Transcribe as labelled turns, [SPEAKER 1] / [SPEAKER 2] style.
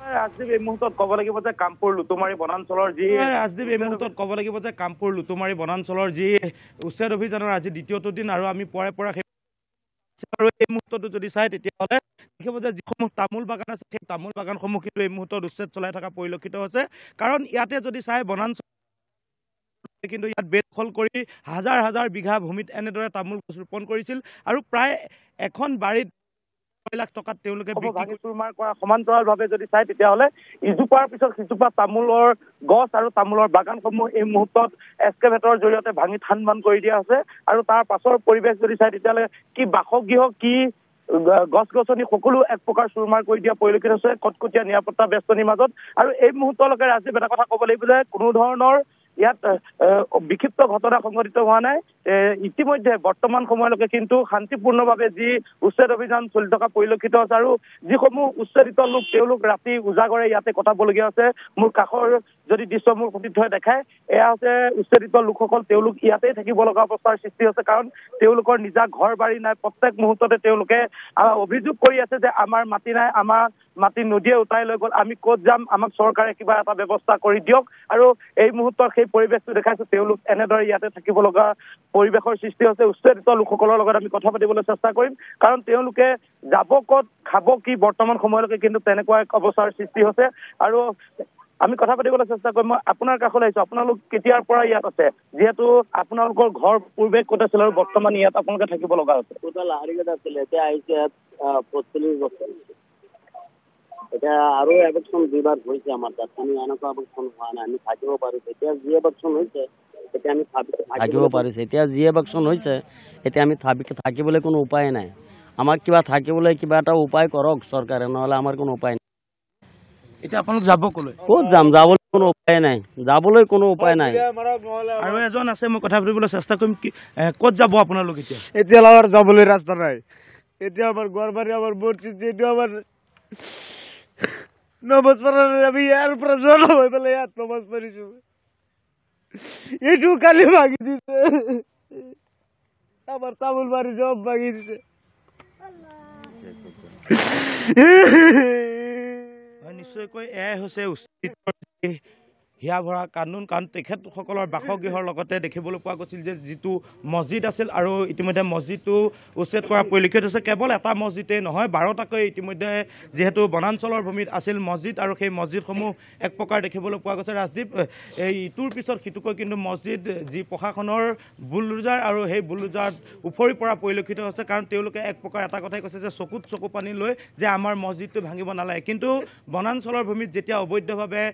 [SPEAKER 1] ৰাজদীপ এই মুহূৰ্তত ক'ব লাগিব যে কামপুৰ লুটুমাৰী বনাঞ্চলৰ যি
[SPEAKER 2] ৰাজদীপ এই মুহূৰ্তত ক'ব লাগিব যে কামপুৰ লুটুমাৰী বনাঞ্চলৰ যি উচ্ছেদ অভিযানৰ আজি দ্বিতীয়টো দিন আৰু আমি পৰে আৰু এই মুহূৰ্তটো যদি চাই তেতিয়াহ'লে দেখিব যে যিসমূহ তামোল বাগান আছে সেই তামোল বাগানসমূহ কিন্তু এই মুহূৰ্তত উচ্ছেদ চলাই থকা পৰিলক্ষিত হৈছে কাৰণ ইয়াতে যদি চাই বনাঞ্চল কিন্তু ইয়াত বেদখল কৰি হাজাৰ হাজাৰ বিঘা ভূমিত এনেদৰে তামোল গছ ৰোপণ কৰিছিল আৰু প্ৰায় এখন বাৰীত 6 লাখ টকাত তেওঁলোকে
[SPEAKER 1] ভাঙি চুৰমাৰ কৰা সমান্তৰালভাৱে যদি চাই তেতিয়াহ'লে ইজোপাৰ পিছত সিজোপা তামোলৰ গছ আৰু তামোলৰ বাগানসমূহ এই মুহূৰ্তত এক্সকেভেটৰৰ জৰিয়তে ভাঙি থান বান কৰি দিয়া হৈছে আৰু তাৰ পাছৰ পৰিৱেশ যদি চাই তেতিয়াহ'লে কি বাসগৃহ কি গছ গছনি সকলো এক প্ৰকাৰ চুৰমাৰ কৰি দিয়া পৰিলক্ষিত হৈছে কটকটীয়া নিৰাপত্তা বেষ্টনীৰ মাজত আৰু এই মুহূৰ্তলৈকে ৰাজীৱ এটা কথা ক'ব লাগিব যে কোনো ধৰণৰ ইয়াত বিক্ষিপ্ত ঘটনা সংঘটিত হোৱা নাই ইতিমধ্যে বৰ্তমান সময়লৈকে কিন্তু শান্তিপূৰ্ণভাৱে যি উচ্ছেদ অভিযান চলি থকা পৰিলক্ষিত হৈছে আৰু যিসমূহ উচ্ছেদিত লোক তেওঁলোক ৰাতি উজাগৰে ইয়াতে কটাবলগীয়া আছে মোৰ কাষৰ যদি দৃশ্য মোৰ সতীৰ্থই দেখায় এয়া হৈছে উচ্ছেদিত লোকসকল তেওঁলোক ইয়াতেই থাকিব লগা অৱস্থাৰ সৃষ্টি হৈছে কাৰণ তেওঁলোকৰ নিজা ঘৰ বাৰী নাই প্ৰত্যেক মুহূৰ্ততে তেওঁলোকে অভিযোগ কৰি আছে যে আমাৰ মাটি নাই আমাৰ মাটি নদীয়ে উটাই লৈ গ'ল আমি ক'ত যাম আমাক চৰকাৰে কিবা এটা ব্যৱস্থা কৰি দিয়ক আৰু এই মুহূৰ্তত সেই পৰিৱেশটো দেখাইছে তেওঁলোক এনেদৰে ইয়াতে থাকিব লগা পৰিৱেশৰ সৃষ্টি হৈছে উচ্ছেদিত লোকসকলৰ লগত আমি কথা পাতিবলৈ চেষ্টা কৰিম কাৰণ তেওঁলোকে যাব ক'ত খাব কি বৰ্তমান সময়লৈকে কিন্তু তেনেকুৱা এক অৱস্থাৰ সৃষ্টি হৈছে আৰু আমি কথা পাতিবলৈ চেষ্টা কৰিম মই আপোনাৰ কাষলৈ আহিছোঁ আপোনালোক কেতিয়াৰ পৰা ইয়াত আছে যিহেতু আপোনালোকৰ ঘৰ পূৰ্বে ক'ত আছিল আৰু বৰ্তমান ইয়াত আপোনালোকে থাকিব লগা হৈছে
[SPEAKER 3] লাহৰিঘাট আছিলে এতিয়া আহিছে ইয়াত 45 বছৰ এতিয়া আৰু এভেকশ্যন দুবাৰ হৈছে আমাৰ তাত আমি এনেকুৱা এভেকশ্যন হোৱা নাই আমি থাকিব পাৰিছোঁ এতিয়া যি এভেকশ্যন হৈছে এতিয়া আমি থাকিব পাৰিছোঁ এতিয়া যি এভেকশ্যন হৈছে এতিয়া আমি থাকিবলৈ কোনো উপায় নাই আমাক কিবা থাকিবলৈ কিবা এটা উপায় কৰক চৰকাৰে নহ'লে আমাৰ কোনো উপায় নাই
[SPEAKER 2] এতিয়া আপোনালোক যাব ক'লৈ
[SPEAKER 3] ক'ত যাম যাবলৈ কোনো উপায় নাই যাবলৈ কোনো উপায় নাই
[SPEAKER 2] আৰু এজন আছে মই কথা পাতিবলৈ চেষ্টা কৰিম কি ক'ত যাব আপোনালোক
[SPEAKER 4] এতিয়া আমাৰ যাবলৈ ৰাস্তা নাই এতিয়া আমাৰ ঘৰ বাৰী আমাৰ মসজিদ এইটো আমাৰ নমাজ পঢ়াৰ আমি ইয়াৰ পৰা জ্বল হৈ পেলাই ইয়াত নমাজ পঢ়িছো এইটো কালি ভাঙি দিছে আমাৰ তামোল বাৰী জব ভাঙি দিছে
[SPEAKER 2] নিশ্চয়কৈ এয়াই হৈছে উচিত হিয়া ভৰা কান্দোন কাৰণ তেখেতসকলৰ বাসগৃহৰ লগতে দেখিবলৈ পোৱা গৈছিল যে যিটো মছজিদ আছিল আৰু ইতিমধ্যে মছজিদটো উচ্ছেদ কৰা পৰিলক্ষিত হৈছে কেৱল এটা মছজিদেই নহয় 12টাকৈ ইতিমধ্যে যিহেতু বনাঞ্চলৰ ভূমিত আছিল মছজিদ আৰু সেই মছজিদসমূহ এক প্ৰকাৰ দেখিবলৈ পোৱা গৈছে ৰাজদীপ এই ইটোৰ পিছত সিটোকৈ কিন্তু মছজিদ যি প্ৰশাসনৰ বুলডোজাৰ আৰু সেই বুলডোজাৰত উফৰি পৰা পৰিলক্ষিত হৈছে কাৰণ তেওঁলোকে এক প্ৰকাৰ এটা কথাই কৈছে যে চকুত চকু পানী লৈ যে আমাৰ মছজিদটো ভাঙিব নালাগে কিন্তু বনাঞ্চলৰ ভূমিত যেতিয়া অবৈধভাৱে